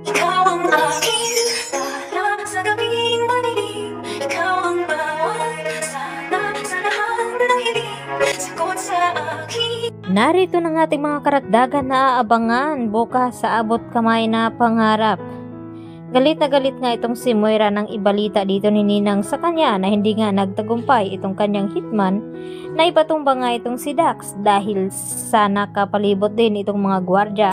Ikaw ang aking tala sa gabing madilim. Ikaw ang bawat sana sa lahat ng hiling. Sagot sa akin. Narito ng ating mga karagdagan na aabangan bukas sa abot kamay na pangarap. Galit na galit nga itong si Moira nang ibalita dito ni Ninang sa kanya na hindi nga nagtagumpay itong kanyang hitman na ipatumba nga itong si Dax dahil sa nakapalibot din itong mga gwardya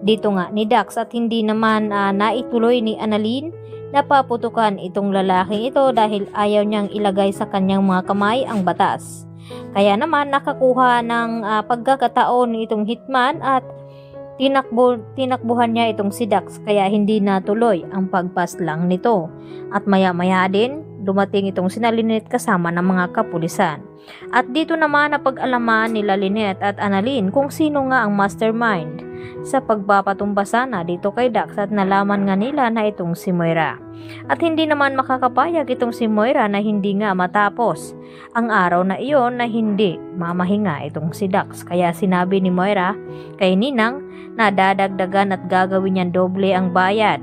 dito nga ni Dax at hindi naman naituloy ni Annalyn na paputukan itong lalaking ito dahil ayaw niyang ilagay sa kanyang mga kamay ang batas. Kaya naman nakakuha ng pagkakataon itong hitman at tinakbuhan niya itong si Dax kaya hindi natuloy ang pagpaslang nito. At maya-maya din dumating itong sina Lynette kasama ng mga kapulisan. At dito naman napag-alaman nila Lynette at Annalyn kung sino nga ang mastermind sa pagpapatumba sana dito kay Dax at nalaman nga nila na itong si Moira. At hindi naman makakapayag itong si Moira na hindi nga matapos ang araw na iyon na hindi mamahinga itong si Dax. Kaya sinabi ni Moira kay Ninang na dadagdagan at gagawin niyang doble ang bayad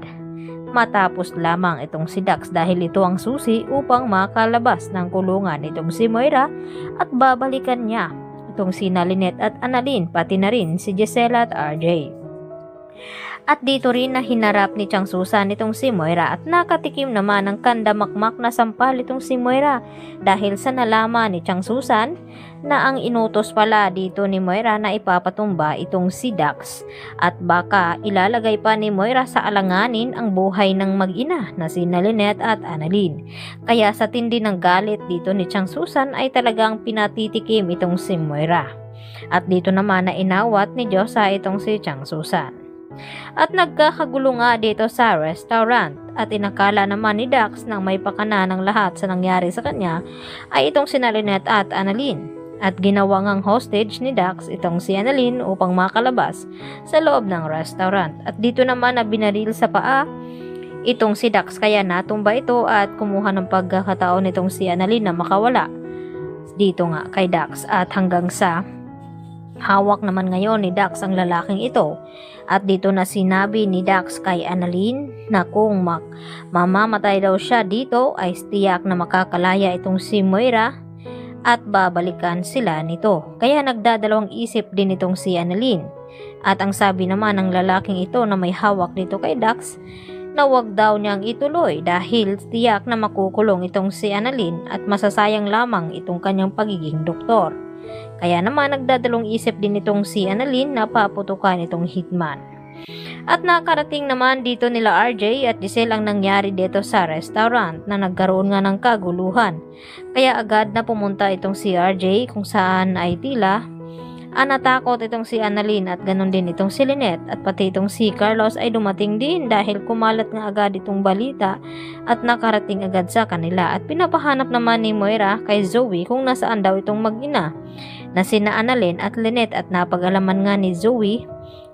matapos lamang itong si Dax dahil ito ang susi upang makalabas ng kulungan itong si Moira at babalikan niya itong si Lynette at Annalyn pati na rin si Gisela at RJ. At dito rin na hinarap ni Chang Susan itong si Moira at nakatikim naman ng kandamakmak na sampal itong si Moira dahil sa nalaman ni Chang Susan na ang inutos pala dito ni Moira na ipapatumba itong si Dax at baka ilalagay pa ni Moira sa alanganin ang buhay ng mag-ina na si Lynette at Annalyn. Kaya sa tindi ng galit dito ni Chang Susan ay talagang pinatitikim itong si Moira. At dito naman na inawat ni Diyosa itong si Chang Susan. At nagkakagulo nga dito sa restaurant at inakala naman ni Dax nang may pakana ng lahat sa nangyari sa kanya ay itong si Lynette at Annalyn. At ginawa ngang hostage ni Dax itong si Annalyn upang makalabas sa loob ng restaurant. At dito naman na binaril sa paa itong si Dax kaya natumba ito at kumuha ng pagkakataon itong si Annalyn na makawala dito nga kay Dax at hanggang sa hawak naman ngayon ni Dax ang lalaking ito. At dito na sinabi ni Dax kay Annalyn na kung mamamatay daw siya dito ay tiyak na makakalaya itong si Moira at babalikan sila nito. Kaya nagdadalawang isip din itong si Annalyn. At ang sabi naman ng lalaking ito na may hawak dito kay Dax na wag daw niyang ituloy dahil tiyak na makukulong itong si Annalyn at masasayang lamang itong kanyang pagiging doktor. Kaya naman nagdadalong isip din itong si Annalyn na paputukan itong hitman. At nakarating naman dito nila RJ at Giselle ang nangyari dito sa restaurant na nagkaroon nga ng kaguluhan. Kaya agad na pumunta itong si RJ kung saan ay tila natakot itong si Annalyn at ganun din itong si Lynette at pati itong si Carlos ay dumating din dahil kumalat nga agad itong balita at nakarating agad sa kanila. At pinapahanap naman ni Moira kay Zoe kung nasaan daw itong mag-ina na sina Annalyn at Lynette at napag-alaman nga ni Zoe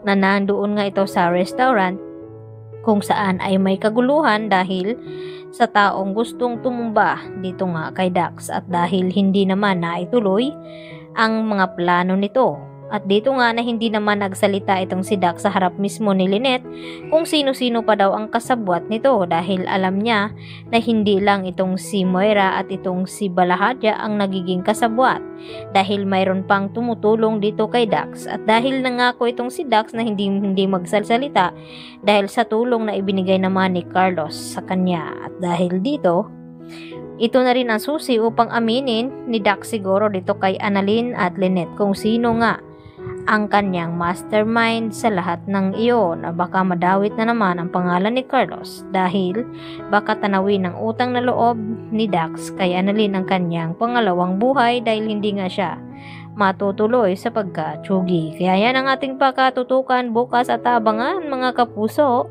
na nandoon nga ito sa restaurant kung saan ay may kaguluhan dahil sa taong gustong tumumba dito nga kay Dax at dahil hindi naman naituloy ang mga plano nito. At dito nga na hindi naman nagsalita itong si Dax sa harap mismo ni Lynette kung sino-sino pa daw ang kasabwat nito dahil alam niya na hindi lang itong si Moira at itong si Balahadja ang nagiging kasabwat dahil mayroon pang tumutulong dito kay Dax. At dahil nangako itong si Dax na hindi magsalsalita dahil sa tulong na ibinigay naman ni Carlos sa kanya. At dahil dito ito na rin ang susi upang aminin ni Dax siguro dito kay Annalyn at Lynette kung sino nga ang kanyang mastermind sa lahat ng iyon. Baka madawit na naman ang pangalan ni Carlos dahil baka tanawin ng utang na loob ni Dax kay Annalyn ang kanyang pangalawang buhay dahil hindi nga siya matutuloy sa pagkatsugi. Kaya yan ang ating pakatutukan bukas at abangan mga kapuso.